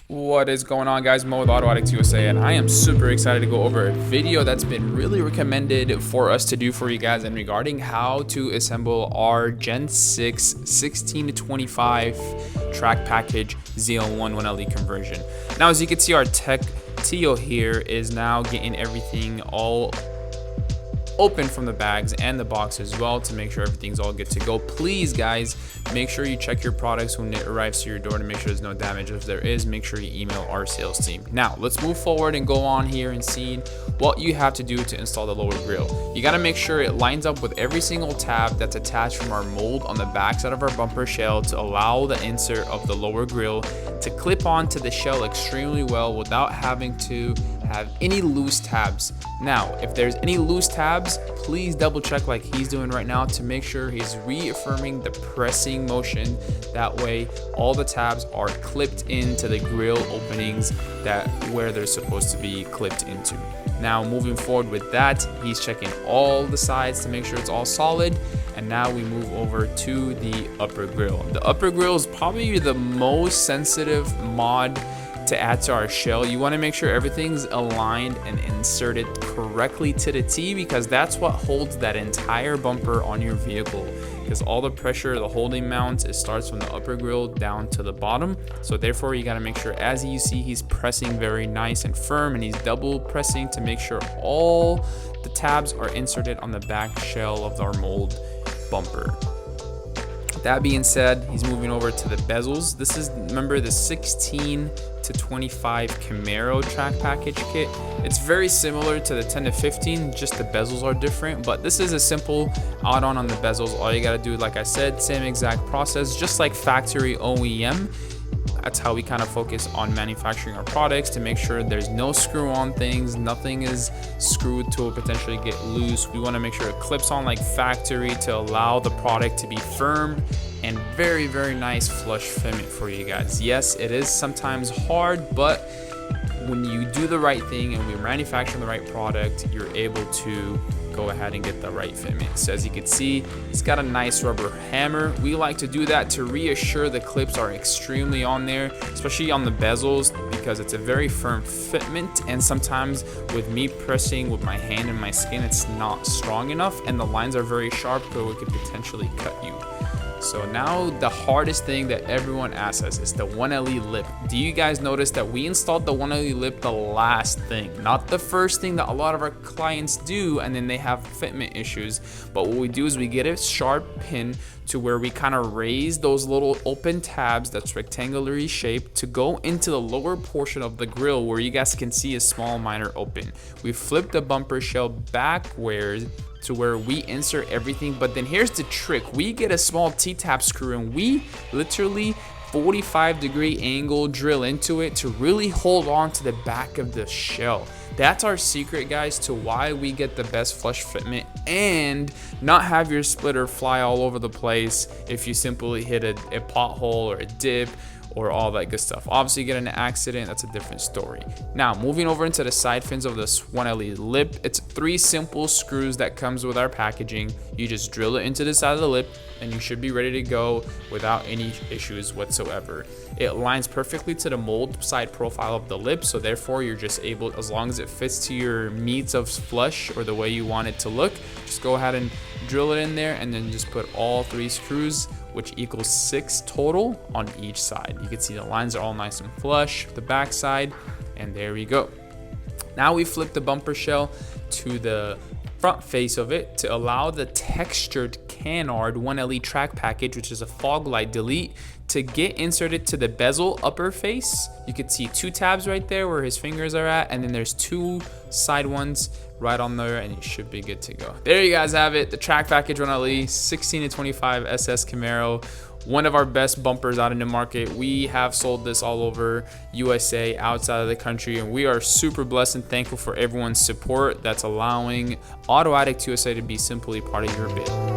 What is going on, guys? Mo with Auto Addicts USA, and I am super excited to go over a video that's been really recommended for us to do for you guys, and regarding how to assemble our Gen 6 16 to 25 track package ZL1 1LE conversion. Now, as you can see, our tech Teal here is now getting everything all open from the bags and the box as well to make sure everything's all good to go. Please, guys, make sure you check your products when it arrives to your door to make sure there's no damage. If there is, make sure you email our sales team. Now let's move forward and go on here and see what you have to do to install the lower grille. You got to make sure it lines up with every single tab that's attached from our mold on the back side of our bumper shell to allow the insert of the lower grille to clip onto the shell extremely well without having to have any loose tabs. Now, if there's any loose tabs, please double check like he's doing right now to make sure he's reaffirming the pressing motion. That way all the tabs are clipped into the grill openings that where they're supposed to be clipped into. Now, moving forward with that, he's checking all the sides to make sure it's all solid. And now we move over to the upper grill. The upper grill is probably the most sensitive mod to add to our shell. You want to make sure everything's aligned and inserted correctly to the T, because that's what holds that entire bumper on your vehicle, because all the pressure, the holding mounts, it starts from the upper grill down to the bottom. So therefore you got to make sure, as you see, he's pressing very nice and firm, and he's double pressing to make sure all the tabs are inserted on the back shell of our mold bumper. That being said, he's moving over to the bezels. This is, remember, the 16 to 25 Camaro track package kit. It's very similar to the 10 to 15, just the bezels are different, but this is a simple add-on on the bezels. All you gotta do, like I said, same exact process, just like factory OEM. That's how we kind of focus on manufacturing our products, to make sure there's no screw on things, nothing is screwed to potentially get loose. We want to make sure it clips on like factory to allow the product to be firm and very, very nice flush fitment for you guys. Yes, it is sometimes hard, but when you do the right thing and we manufacture the right product, you're able to go ahead and get the right fitment. So as you can see, it's got a nice rubber hammer. We like to do that to reassure the clips are extremely on there, especially on the bezels, because it's a very firm fitment, and sometimes with me pressing with my hand and my skin, it's not strong enough and the lines are very sharp, so it could potentially cut you. So now the hardest thing that everyone asks us is the 1LE lip. Do you guys notice that we installed the 1LE lip the last thing, not the first thing that a lot of our clients do, and then they have fitment issues? But what we do is we get a sharp pin to where we kind of raise those little open tabs that's rectangularly shaped to go into the lower portion of the grill where you guys can see a small minor open. We flip the bumper shell backwards to where we insert everything, but then here's the trick. We get a small T-tap screw and we literally 45-degree angle drill into it to really hold on to the back of the shell. That's our secret, guys, to why we get the best flush fitment and not have your splitter fly all over the place if you simply hit a pothole or a dip or all that good stuff. Obviously, you get in an accident, that's a different story. Now, moving over into the side fins of this 1LE lip, it's 3 simple screws that comes with our packaging. You just drill it into the side of the lip and you should be ready to go without any issues whatsoever. It lines perfectly to the mold side profile of the lip, so therefore you're just able, as long as it fits to your meats of flush or the way you want it to look, just go ahead and drill it in there and then just put all 3 screws, which equals 6 total on each side. You can see the lines are all nice and flush, the back side, and there we go. Now we flip the bumper shell to the front face of it to allow the textured canard 1LE track package, which is a fog light delete, to get inserted to the bezel upper face. You can see 2 tabs right there where his fingers are at, and then there's 2 side ones right on there, and it should be good to go. There you guys have it, the track package 1LE 16 to 25 SS Camaro. One of our best bumpers out in the market. We have sold this all over USA, outside of the country, and we are super blessed and thankful for everyone's support that's allowing Auto Addicts USA to be simply part of your bid.